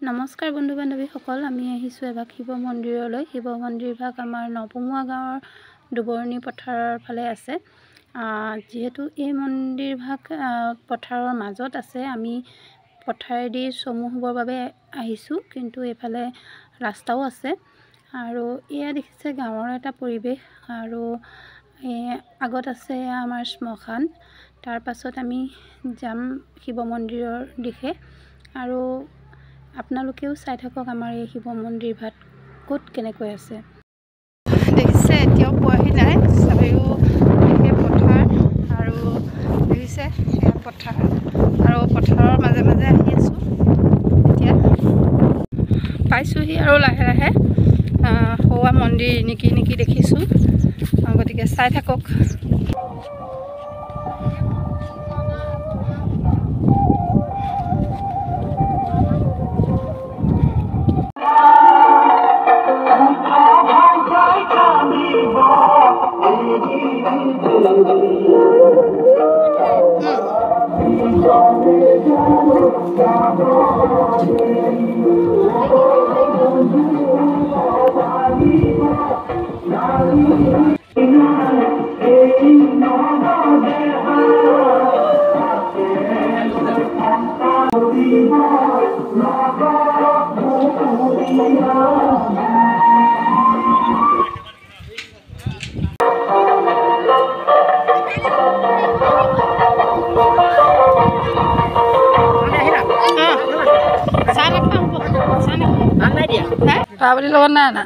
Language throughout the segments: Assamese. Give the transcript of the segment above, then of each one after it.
নমস্কাৰ বন্ধু বান্ধৱীসকল, আমি আহিছোঁ এভাগ শিৱ মন্দিৰলৈ। শিৱ মন্দিৰভাগ আমাৰ নপমুৱা গাঁৱৰ দুবৰণি পথাৰৰ ফালে আছে। যিহেতু এই মন্দিৰভাগ পথাৰৰ মাজত আছে, আমি পথাৰেদি চমু হ'বৰ বাবে আহিছোঁ, কিন্তু এইফালে ৰাস্তাও আছে। আৰু এয়া দেখিছে গাঁৱৰ এটা পৰিৱেশ। আৰু আগত আছে আমাৰ শ্মশান। তাৰ পাছত আমি যাম শিৱ মন্দিৰৰ দিশে। আৰু আপোনালোকেও চাই থাকক আমাৰ এই শিৱ মন্দিৰভাগ ক'ত কেনেকৈ আছে। দেখিছে এতিয়াও পোৱাহি নাই, চাৰিওফালে পথাৰ আৰু দেখিছে এয়া পথাৰ আৰু পথাৰৰ মাজে মাজে আহি আছোঁ। এতিয়া পাইছোঁহি আৰু লাহে লাহে সৌৱা মন্দিৰ নেকি দেখিছোঁ। গতিকে চাই থাকক। পাৱলি লগত নাই না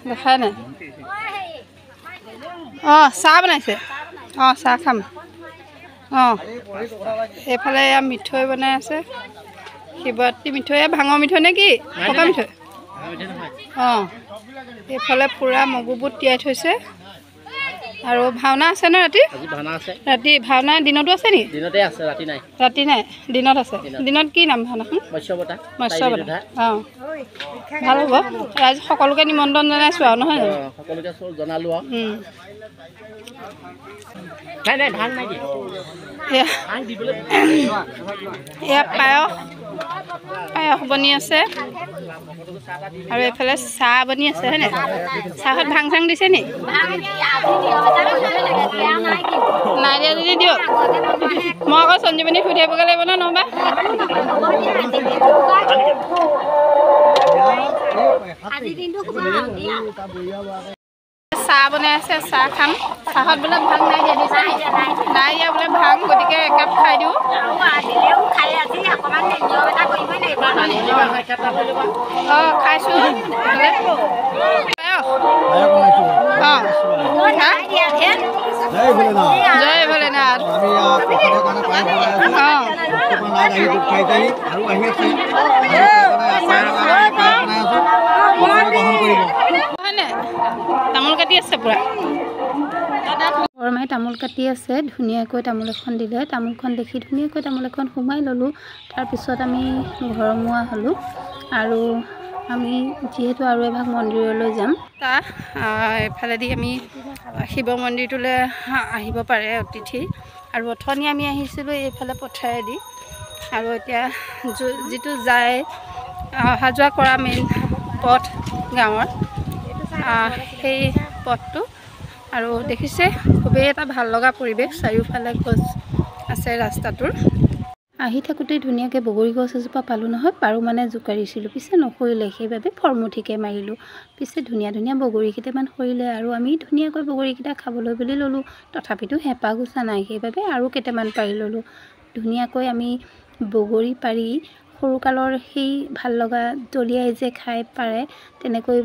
দেখাই নাই। চাহ বনাইছে। চাহ খাম। এইফালে এয়া মিঠৈ বনাই আছে। শিৱৰাত্ৰি মিঠৈ, ভাঙৰ মিঠৈ নে কি? পকা মিঠৈ। এইফালে পূৰা মগু বুট তিয়াই থৈছে। আৰু ভাওনা আছে ন ৰাতি? ৰাতি ভাওনা দিনতো আছে নেকি? ৰাতি নাই, দিনত আছে। দিনত কি নাম ভাওনাখন? মৎস্যবতা। ভাল হ'ব। ৰাইজ সকলোকে নিমন্ত্ৰণ জনাইছোঁ আৰু নহয় জানো? সকলোকে জনালোঁ আৰু এয়া পায়স বনি আছে। আৰু এইফালে চাহ বনি আছে হয়নে? চাহত ভাং চাং দিছে নি? নাই দিয়া যদি দিয়ক। মই আকৌ সঞ্জীৱনী শুই থাকিবগৈ লাগিব ন নহ'বা। চাহ বনাই আছে, চাহ খাম। চাহত বোলে ভাং নাই দিয়া, দিছে নাই দিয়া বোলে ভাং, গতিকে একাপ খাই দিওঁ। খাইছোঁ। জয় ভোলেনাথ। তামোল কাটি আছে পুৰা। বৰমাই তামোল কাটি আছে। ধুনীয়াকৈ তামোল এখন দিলে। তামোলখন দেখি ধুনীয়াকৈ তামোল এখন সোমাই ল'লোঁ। তাৰপিছত আমি ঘৰমুৱা হ'লোঁ। আৰু আমি যিহেতু আৰু এভাগ মন্দিৰলৈ যাম, এইফালেদি আমি শিৱ মন্দিৰটোলৈ আহিব পাৰে অতিথি। আৰু অথনি আমি আহিছিলোঁ এইফালে পথাৰেদি। আৰু এতিয়া যিটো যায় অহা যোৱা কৰা মেইন পথ গাঁৱৰ, সেই পথটো। আৰু দেখিছে খুবেই এটা ভাল লগা পৰিৱেশ। চাৰিওফালে গছ আছে ৰাস্তাটোৰ। আহি থাকোঁতেই ধুনীয়াকৈ বগৰী গছ এজোপা পালোঁ নহয়। পাৰোঁ মানে জোকাৰিছিলোঁ, পিছে নসৰিলে, সেইবাবে ফৰমুঠিকৈ মাৰিলোঁ। পিছে ধুনীয়া ধুনীয়া বগৰী কেইটামান সৰিলে আৰু আমি ধুনীয়াকৈ বগৰীকেইটা খাবলৈ বুলি ল'লোঁ। তথাপিতো হেঁপাহ গুচা নাই, সেইবাবে আৰু কেইটামান পাৰি ল'লোঁ। ধুনীয়াকৈ আমি বগৰী পাৰি সৰুকালৰ সেই ভাল লগা দলিয়াই যে খাই পাৰে, তেনেকৈ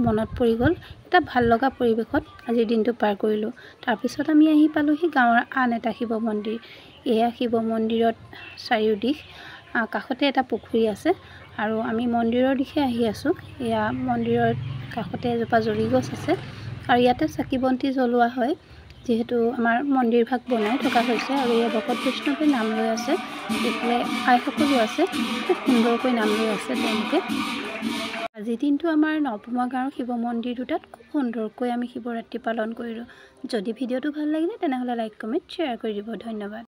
মনত পৰি গ'ল। এটা ভাল লগা পৰিৱেশত আজিৰ দিনটো পাৰ কৰিলোঁ। তাৰপিছত আমি আহি পালোঁহি গাঁৱৰ আন এটা শিৱ মন্দিৰ। এয়া শিৱ মন্দিৰত চাৰিওদিশ কাষতে এটা পুখুৰী আছে। আৰু আমি মন্দিৰৰ দিশে আহি আছোঁ। এয়া মন্দিৰৰ কাষতে এজোপা জৰি গছ আছে। আৰু ইয়াতে চাকি বন্তি জ্বলোৱা হয়, যিহেতু আমাৰ মন্দিৰভাগ বনাই থকা হৈছে। আৰু এই ভকত বৈষ্ণৱে নাম লৈ আছে। এইফালে আইসকলো আছে, খুব সুন্দৰকৈ নাম লৈ আছে তেওঁলোকে। আজিৰ দিনটো আমাৰ নপমুৱা গাঁৱৰ শিৱ মন্দিৰ দুটাত খুব সুন্দৰকৈ আমি শিৱৰাত্ৰি পালন কৰিলোঁ। যদি ভিডিঅ'টো ভাল লাগিলে তেনেহ'লে লাইক, কমেণ্ট, শ্বেয়াৰ কৰি দিব। ধন্যবাদ।